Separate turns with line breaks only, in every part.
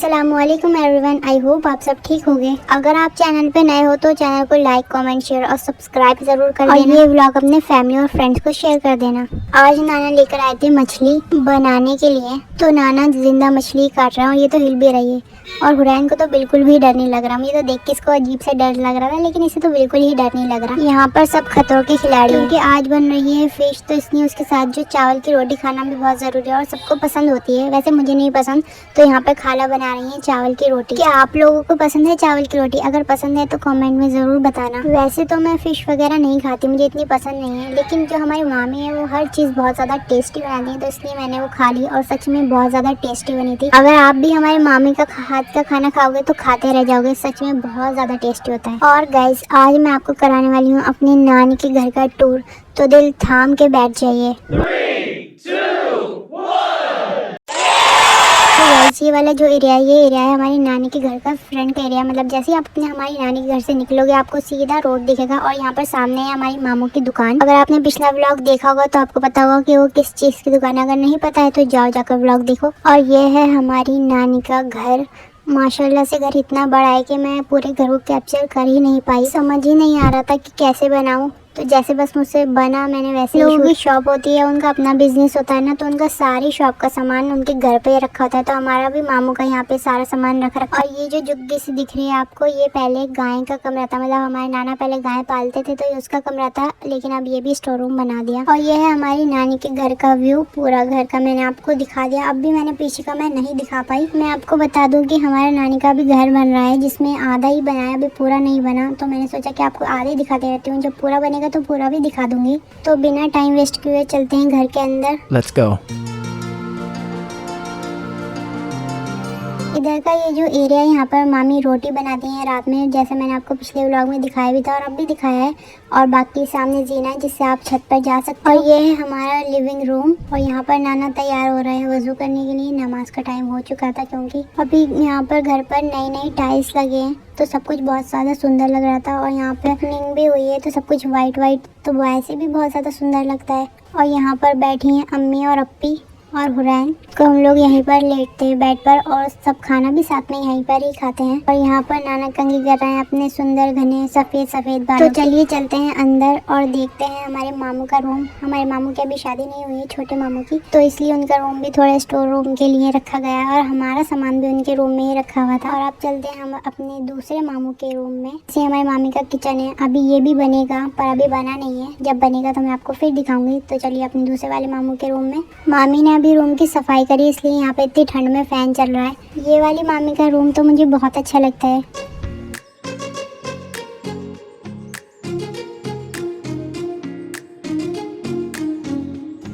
अस्सलामुअलैकुम everyone, I hope आप सब ठीक होंगे। अगर आप चैनल पे नए हो तो चैनल को लाइक, कमेंट, शेयर और सब्सक्राइब जरूर कर देना और ये व्लॉग अपने फैमिली और फ्रेंड्स को शेयर कर देना। आज नाना लेकर आए थे मछली बनाने के लिए, तो नाना जिंदा मछली काट रहा है और ये तो हिल भी रही है और हुरैन को तो बिल्कुल भी डर नहीं लग रहा। मुझे तो देख के इसको अजीब से डर लग रहा था, लेकिन इसे तो बिल्कुल ही डर नहीं लग रहा। यहाँ पर सब खतरों के खिलाड़ी हैं क्योंकि आज बन रही है फिश, तो इसलिए उसके साथ जो चावल की रोटी खाना भी बहुत जरूरी है और सबको पसंद होती है। वैसे मुझे नहीं पसंद, तो यहाँ पर खाला बना रही है चावल की रोटी। क्या आप लोगों को पसंद है चावल की रोटी? अगर पसंद है तो कमेंट में जरूर बताना। वैसे तो मैं फिश वगैरह नहीं खाती, मुझे इतनी पसंद नहीं है, लेकिन जो हमारी मामी है वो हर चीज़ बहुत ज़्यादा टेस्टी बनाती है, तो इसलिए मैंने वो खा ली और सच में बहुत ज़्यादा टेस्टी बनी थी। अगर आप भी हमारी मामी का हाथ का खाना खाओगे तो खाते रह जाओगे, सच में बहुत ज़्यादा टेस्टी होता है। और गाइस, आज मैं आपको कराने वाली हूँ अपनी नानी के घर का टूर, तो दिल थाम के बैठ जाइए।
3, 2, 1।
तो गाइस, ये वाला जो एरिया है, ये एरिया है हमारी नानी के घर का फ्रंट का एरिया। मतलब जैसे ही आप अपने हमारी नानी के घर से निकलोगे आपको सीधा रोड दिखेगा और यहाँ पर सामने है हमारी मामू की दुकान। अगर आपने पिछला व्लॉग देखा होगा तो आपको पता होगा कि वो किस चीज़ की दुकान है। अगर नहीं पता है तो जाओ जाकर व्लॉग देखो। और ये है हमारी नानी का घर। माशाल्लाह से घर इतना बड़ा है कि मैं पूरे घर को कैप्चर कर ही नहीं पाई। समझ ही नहीं आ रहा था कि कैसे बनाऊं, तो जैसे बस मुझसे बना मैंने वैसे। लोगों की शॉप होती है, उनका अपना बिजनेस होता है ना, तो उनका सारी शॉप का सामान उनके घर पे रखा होता है। तो हमारा भी मामू का यहाँ पे सारा सामान रखा। और ये जो जुग्गी सी दिख रही है आपको, ये पहले गाय का कमरा था। मतलब हमारे नाना पहले गाय पालते थे तो ये उसका कमरा था, लेकिन अब ये भी स्टोर रूम बना दिया। और ये है हमारी नानी के घर का व्यू, पूरा घर का मैंने आपको दिखा दिया। अब भी मैंने पीछे का मैं नहीं दिखा पाई। मैं आपको बता दूं कि हमारे नानी का भी घर बन रहा है, जिसमें आधा ही बना है, अभी पूरा नहीं बना। तो मैंने सोचा कि आपको आधे दिखाते रहती हूँ, जब पूरा बनेगा तो पूरा भी दिखा दूंगी। तो बिना टाइम वेस्ट किए चलते हैं घर के अंदर।
Let's go.
इधर का ये जो एरिया है, यहाँ पर मामी रोटी बनाती हैं रात में, जैसे मैंने आपको पिछले व्लॉग में दिखाया भी था और अब भी दिखाया है। और बाकी सामने जीना है जिससे आप छत पर जा सकते हो। और ये है हमारा लिविंग रूम और यहाँ पर नाना तैयार हो रहे हैं वजू करने के लिए। नमाज का टाइम हो चुका था क्योंकि अभी यहाँ पर घर पर नई नई टाइल्स लगे हैं, तो सब कुछ बहुत ज़्यादा सुंदर लग रहा था। और यहाँ पे ओपनिंग भी हुई है, तो सब कुछ वाइट वाइट, तो वैसे भी बहुत ज़्यादा सुंदर लगता है। और यहाँ पर बैठी हैं अम्मी और अप्पी और हुरैन, तो हम लोग यहीं पर लेटते हैं बेड पर और सब खाना भी साथ में यहीं पर ही खाते हैं। और यहाँ पर नाना कंघी कर रहे हैं अपने सुंदर घने सफेद सफेद बालों। तो चलिए चलते हैं अंदर और देखते हैं हमारे मामू का रूम। हमारे मामू की अभी शादी नहीं हुई है, छोटे मामू की, तो इसलिए उनका रूम भी थोड़ा स्टोर रूम के लिए रखा गया है और हमारा सामान भी उनके रूम में ही रखा हुआ था। और अब चलते हैं हम अपने दूसरे मामू के रूम में। जैसे हमारी मामी का किचन है, अभी ये भी बनेगा पर अभी बना नहीं है। जब बनेगा तो मैं आपको फिर दिखाऊंगी। तो चलिए अपने दूसरे वाले मामू के रूम में। मामी ने अभी रूम की सफाई करी, इसलिए यहाँ पे इतनी ठंड में फैन चल रहा है। ये वाली मामी का रूम तो मुझे बहुत अच्छा लगता है।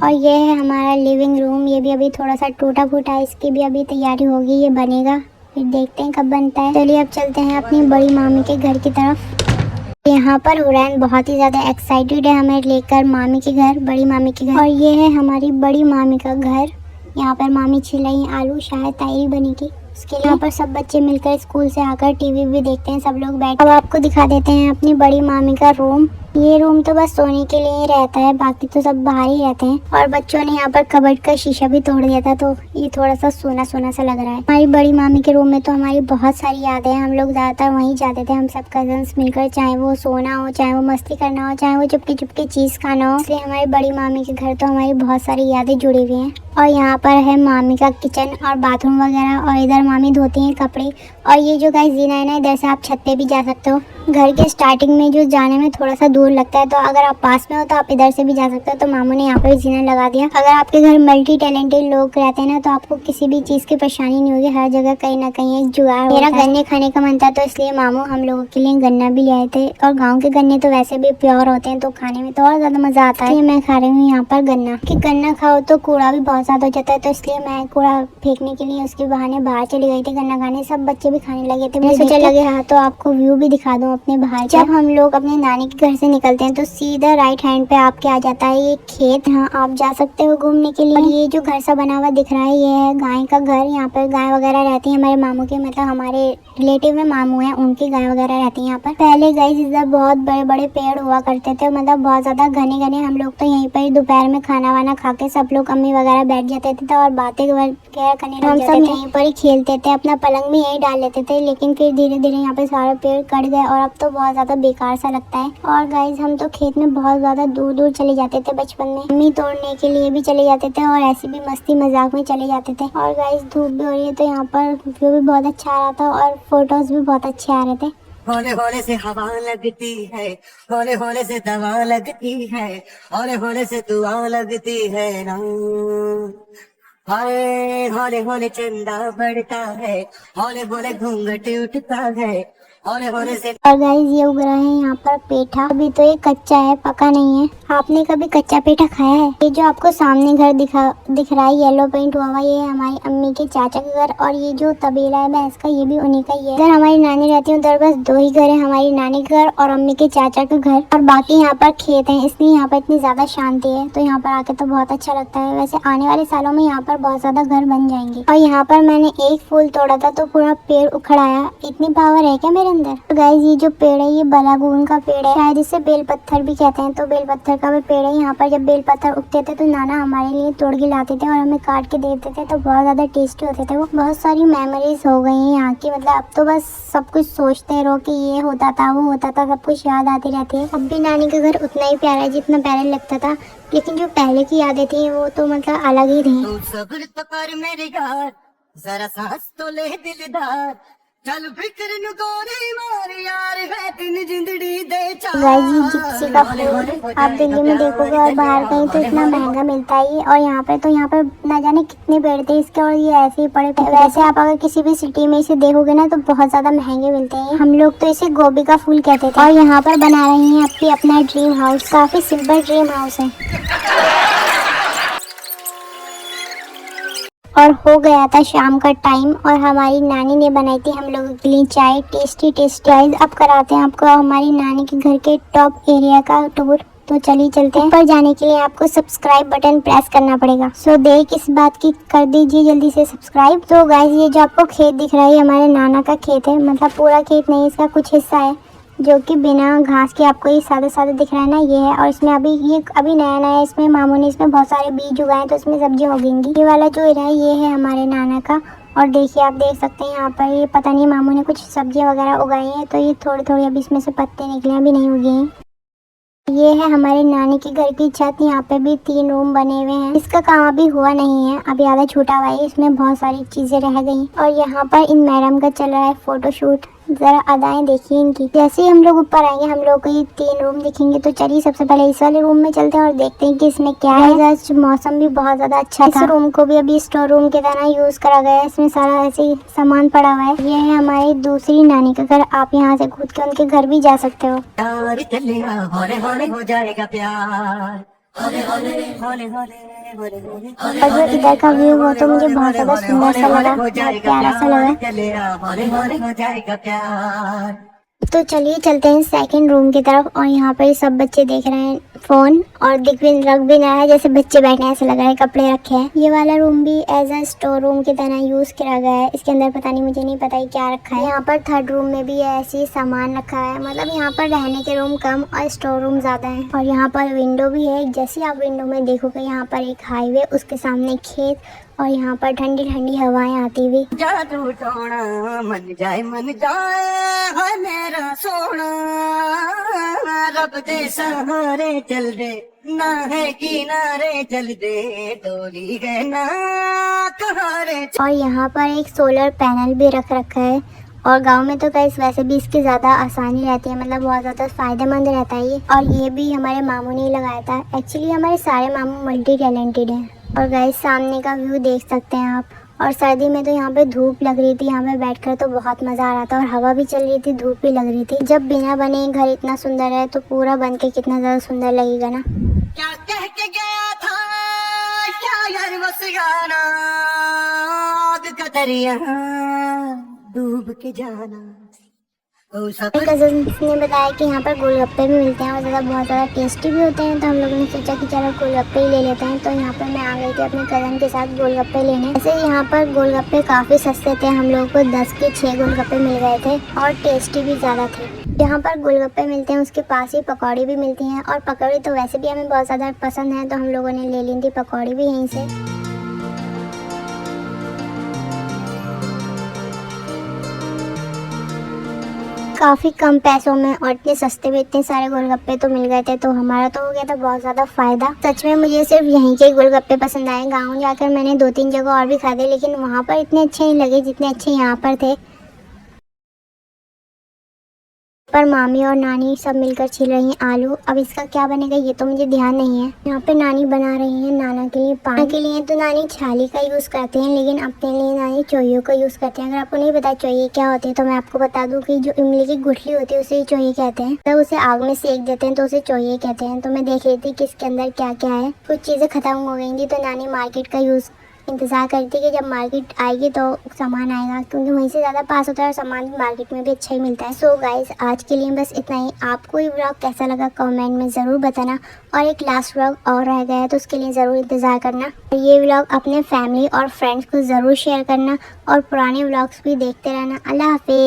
और ये है हमारा लिविंग रूम, ये भी अभी थोड़ा सा टूटा फूटा है, इसकी भी अभी तैयारी होगी, ये बनेगा, फिर देखते हैं कब बनता है। चलिए अब चलते हैं अपनी बड़ी मामी के घर की तरफ। यहाँ पर हुरैन बहुत ही ज़्यादा एक्साइटेड है हमें लेकर मामी के घर, बड़ी मामी के घर। और ये है हमारी बड़ी मामी का घर। यहाँ पर मामी छिलाई आलू, शायद तायरी बनेगी उसके लिए। यहाँ पर सब बच्चे मिलकर स्कूल से आकर टीवी भी देखते हैं, सब लोग बैठ। अब आपको दिखा देते हैं अपनी बड़ी मामी का रूम। ये रूम तो बस सोने के लिए ही रहता है, बाकी तो सब बाहर ही रहते हैं। और बच्चों ने यहाँ पर कबर्ड का शीशा भी तोड़ दिया था, तो ये थोड़ा सा सोना सोना सा लग रहा है। हमारी बड़ी मामी के रूम में तो हमारी बहुत सारी यादें हैं। हम लोग ज़्यादातर वहीं जाते थे, हम सब कजन्स मिलकर, चाहे वो सोना हो, चाहे वो मस्ती करना हो, चाहे वो चुपके चुपके चीज़ खाना हो। इसलिए हमारी बड़ी मामी के घर तो हमारी बहुत सारी यादें जुड़ी हुई हैं। और यहाँ पर है मामी का किचन और बाथरूम वगैरह, और इधर मामी धोती हैं कपड़े। और ये जो गाइस जीना है ना, इधर से आप छत पे भी जा सकते हो। घर के स्टार्टिंग में जो जाने में थोड़ा सा दूर लगता है, तो अगर आप पास में हो तो आप इधर से भी जा सकते हो। तो मामू ने यहाँ पे जीना लगा दिया। अगर आपके घर मल्टी टैलेंटेड लोग रहते हैं ना, तो आपको किसी भी चीज़ की परेशानी नहीं होगी, हर जगह कहीं ना कहीं एक जुगाड़। मेरा गन्ने खाने का मन था, तो इसलिए मामू हम लोगों के लिए गन्ना भी ले आए थे। और गाँव के गन्ने तो वैसे भी प्योर होते हैं, तो खाने में तो और ज़्यादा मज़ा आता है। मैं खा रही हूँ यहाँ पर गन्ना, कि गन्ना खाओ तो कूड़ा भी बहुत ज़्यादा हो जाता है, तो इसलिए मैं कूड़ा फेंकने के लिए उसके बहाने बाहर चली गई थी गन्ना खाने। सब बच्चे भी खाने लगे थे, मैं सोचा लगे हाँ तो आपको व्यू भी दिखा दूँ हूँ अपने बाहर। जब हम लोग अपने नानी के घर से निकलते हैं तो सीधा राइट हैंड पे आपके आ जाता है ये खेत। यहाँ आप जा सकते हो घूमने के लिए। और ये जो घर सा बना हुआ दिख रहा है ये है गाय का घर। यहाँ पर गाय वगैरह रहती है हमारे मामू के, मतलब हमारे रिलेटिव में मामू है, उनकी गाय वगैरह रहती है यहाँ पर। पहले गाइस इधर बहुत बड़े बड़े पेड़ हुआ करते थे, मतलब बहुत ज्यादा घने घने। हम लोग तो यहीं पर दोपहर में खाना वाना खा के सब लोग अम्मी वगैरह बैठ जाते थे और बातें वगैरह करने लग जाते थे। हम सब यहीं पर ही खेलते थे, अपना पलंग भी यहीं डाल लेते थे। लेकिन फिर धीरे धीरे यहाँ पे सारे पेड़ कट गए और अब तो बहुत ज्यादा बेकार सा लगता है। और गाइस हम तो खेत में बहुत ज्यादा दूर दूर चले जाते थे बचपन में, अम्मी तोड़ने के लिए भी चले जाते थे और ऐसे भी मस्ती मजाक में चले जाते थे। और गाइस धूप भी हो रही है तो यहाँ पर व्यू भी बहुत अच्छा आ रहा था और फोटोज भी बहुत अच्छे आ रहे थे।
होले होले से हवा लगती है, होले होले से दवा लगती है, होले होले से दुआ लगती है ना। हाय होले होले चंदा बढ़ता है, होले होले घूंघट उठता है, होले होले से।
और गाइस ये उग रहा है यहाँ पर पेठा। अभी तो ये कच्चा है, पका नहीं है। आपने कभी कच्चा पेठा खाया है? ये जो आपको सामने घर दिख रहा है येलो पेंट हुआ हुआ, ये है हमारी अम्मी के चाचा का घर। और ये जो तबेला है भैंस का ये भी उन्हीं का ही है। इधर हमारी नानी रहती है, उधर बस दो ही घर है, हमारी नानी का घर और अम्मी के चाचा का घर। और बाकी यहाँ पर खेत है, इसलिए यहाँ पर इतनी ज्यादा शांति है। तो यहाँ पर आके तो बहुत अच्छा लगता है। वैसे आने वाले सालों में यहाँ पर बहुत ज्यादा घर बन जाएंगे। और यहाँ पर मैंने एक फूल तोड़ा था तो पूरा पेड़ उखड़ आया। इतनी पावर है क्या मेरे अंदर? तो गाइस ये जो पेड़ है ये बलागून का पेड़ है, शायद इसे बेल पत्थर भी कहते हैं। तो बेल पत्थर का भी पेड़ है। यहाँ पर जब बेल पत्थर उगते थे तो नाना हमारे लिए तोड़ के लाते थे और हमें काट के देते थे, तो बहुत ज्यादा टेस्टी होते थे वो। बहुत सारी मेमोरीज हो गई हैं यहाँ की, मतलब अब तो बस सब कुछ सोचते रहो कि ये होता था वो होता था, सब कुछ याद आती रहती है। अब भी नानी का घर उतना ही प्यारा है जितना पहले लगता था, लेकिन जो पहले की यादें थी वो तो मतलब अलग ही थी।
तू सब्र तो कर मेरे यार, जरा सांस तो ले दिलदार, चल फिक्र नु गोली मार यार, है तीन जिंदड़ी दे चार।
गाइस ये जिप्सी का फूल आप दिल्ली में देखोगे और बाहर कहीं तो इतना महंगा मिलता है ये। और यहाँ पर ना जाने कितने पेड़ थे इसके और ये ऐसे ही पड़े। वैसे आप अगर किसी भी सिटी में इसे देखोगे ना तो बहुत ज्यादा महंगे मिलते हैं। हम लोग तो इसे गोभी का फूल कहते थे। और यहाँ पर बना रही है अपनी अपना ड्रीम हाउस, काफी सिंपल ड्रीम हाउस है। और हो गया था शाम का टाइम और हमारी नानी ने बनाई थी हम लोगों के लिए चाय, टेस्टी टेस्टी। अब कराते हैं आपको हमारी नानी के घर के टॉप एरिया का टूर। तो चलिए चलते हैं। ऊपर जाने के लिए आपको सब्सक्राइब बटन प्रेस करना पड़ेगा। सो देर किस बात की, कर दीजिए जल्दी से सब्सक्राइब। तो गाइस ये जो आपको खेत दिख रहा है हमारे नाना का खेत है, मतलब पूरा खेत नहीं, इसका कुछ हिस्सा है जो कि बिना घास के आपको ये सादा सादा दिख रहा है ना, ये है। और इसमें अभी नया नया इसमें मामू ने इसमें बहुत सारे बीज उगाए तो इसमें सब्जियां उगेंगी। ये वाला जो एरिया है ये है हमारे नाना का। और देखिए आप देख सकते हैं यहाँ पर ये पता नहीं मामू ने कुछ सब्जियां वगैरह उगाई हैं, तो ये थोड़ी थोड़ी अभी इसमें से पत्ते निकले, अभी नहीं उगे हैं। ये है हमारे नानी के घर की छत। यहाँ पे भी 3 रूम बने हुए हैं। इसका काम अभी हुआ नहीं है, अभी आधा छूटा हुआ है, इसमें बहुत सारी चीजें रह गई। और यहाँ पर इन मैडम का चल रहा है फोटोशूट। जरा अदाएं देखिए इनकी। जैसे ही हम लोग ऊपर आएंगे हम लोग को ये 3 रूम दिखेंगे। तो चलिए सबसे पहले इस वाले रूम में चलते हैं और देखते हैं कि इसमें क्या है। आज मौसम भी बहुत ज्यादा अच्छा था। इस रूम को भी अभी स्टोर रूम की तरह यूज करा गया है, इसमें सारा ऐसे सामान पड़ा हुआ है। ये है हमारी दूसरी नानी का घर, आप यहाँ से कूद के उनके घर भी जा सकते हो।
प्यार चलेगा होले होले हो जाएगा प्यार, होले होले होले होले होले होले।
और जो इधर का व्यू वो तो मुझे बहुत ज्यादा सुंदर सा लगा, बहुत प्यारा सा लगा।
चलेगा होले होले हो जाएगा प्यार।
तो चलिए चलते हैं सेकंड रूम की तरफ। और यहाँ पर सब बच्चे देख रहे हैं फोन और रख भी रहा है जैसे बच्चे बैठे हैं, ऐसे लग रहा है कपड़े रखे हैं। ये वाला रूम भी एज अ स्टोर रूम की तरह यूज किया गया है। इसके अंदर पता नहीं, मुझे नहीं पता ही क्या रखा है। यहाँ पर थर्ड रूम में भी ऐसे ही सामान रखा है, मतलब यहाँ पर रहने के रूम कम और स्टोर रूम ज्यादा है। और यहाँ पर विंडो भी है, जैसे आप विंडो में देखोगे यहाँ पर एक हाईवे, उसके सामने खेत और यहाँ पर ठंडी ठंडी हवाएं आती हुई।
जादू टोना मन जाए है मेरा सोना, रब दे सहारे चल दे, ना है किनारे चल दे, डोली है ना कहारे।
और यहाँ पर एक सोलर पैनल भी रख रखा है। और गांव में तो गाइस वैसे भी इसकी ज़्यादा आसानी रहती है, मतलब बहुत ज़्यादा फायदेमंद रहता है ये। और ये भी हमारे मामू ने लगाया था। एक्चुअली हमारे सारे मामू मल्टी टैलेंटेड हैं। और गाइस सामने का व्यू देख सकते हैं आप। और सर्दी में तो यहाँ पे धूप लग रही थी, यहाँ पे बैठकर तो बहुत मज़ा आ रहा था। और हवा भी चल रही थी, धूप भी लग रही थी। जब बिना बने घर इतना सुंदर है तो पूरा बन के कितना ज़्यादा सुंदर लगेगा ना।
क्या कह के गया था शायर वो सिगाना, आग का दरिया डूब के जाना,
मेरे कज़न्स ने बताया कि यहाँ पर गोलगप्पे भी मिलते हैं और बहुत ज़्यादा टेस्टी भी होते हैं, तो हम लोगों ने सोचा कि चलो गोलगप्पे ही ले लेते हैं। तो यहाँ पर मैं आ गई थी अपने कज़न के साथ गोलगप्पे लेने। वैसे यहाँ पर गोलगप्पे काफ़ी सस्ते थे, हम लोगों को 10 के 6 गोलगप्पे मिल गए थे और टेस्टी भी ज़्यादा थे। जहाँ पर गोलगप्पे मिलते हैं उसके पास ही पकौड़ी भी मिलती हैं, और पकौड़ी तो वैसे भी हमें बहुत ज़्यादा पसंद है, तो हम लोगों ने ले ली थी पकौड़ी भी यहीं से। काफ़ी कम पैसों में और इतने सस्ते में इतने सारे गोलगप्पे तो मिल गए थे, तो हमारा तो हो गया था बहुत ज़्यादा फ़ायदा। सच में मुझे सिर्फ यहीं के गोलगप्पे पसंद आए। गाँव जाकर मैंने 2-3 जगह और भी खाए, लेकिन वहाँ पर इतने अच्छे नहीं लगे जितने अच्छे यहाँ पर थे। पर मामी और नानी सब मिलकर छील रही हैं आलू। अब इसका क्या बनेगा ये तो मुझे ध्यान नहीं है। यहाँ पे नानी बना रही है नाना के लिए पानी के लिए तो नानी छाली का यूज़ करते हैं, लेकिन अपने लिए नानी चोइयों का यूज़ करते हैं। अगर आपको नहीं पता चोइये क्या होती है तो मैं आपको बता दूं कि जो इमली की गुठली होती है उसे चोइये कहते हैं। तो उसे आग में सेक देते हैं तो उसे चोइये कहते हैं। तो मैं देख रही थी कि इसके अंदर क्या क्या है। कुछ चीज़ें खत्म हो गई थी तो नानी मार्केट का इंतज़ार करती है कि जब मार्केट आएगी तो सामान आएगा, क्योंकि वहीं से ज़्यादा पास होता है और सामान मार्केट में भी अच्छा ही मिलता है। सो गाइस, आज के लिए बस इतना ही। आपको ये व्लॉग कैसा लगा कमेंट में ज़रूर बताना, और एक लास्ट व्लॉग और रह गया है तो उसके लिए ज़रूर इंतज़ार करना। ये व्लॉग अपने फैमिली और फ्रेंड्स को ज़रूर शेयर करना और पुराने व्लॉग्स भी देखते रहना। अल्लाह हाफिज़।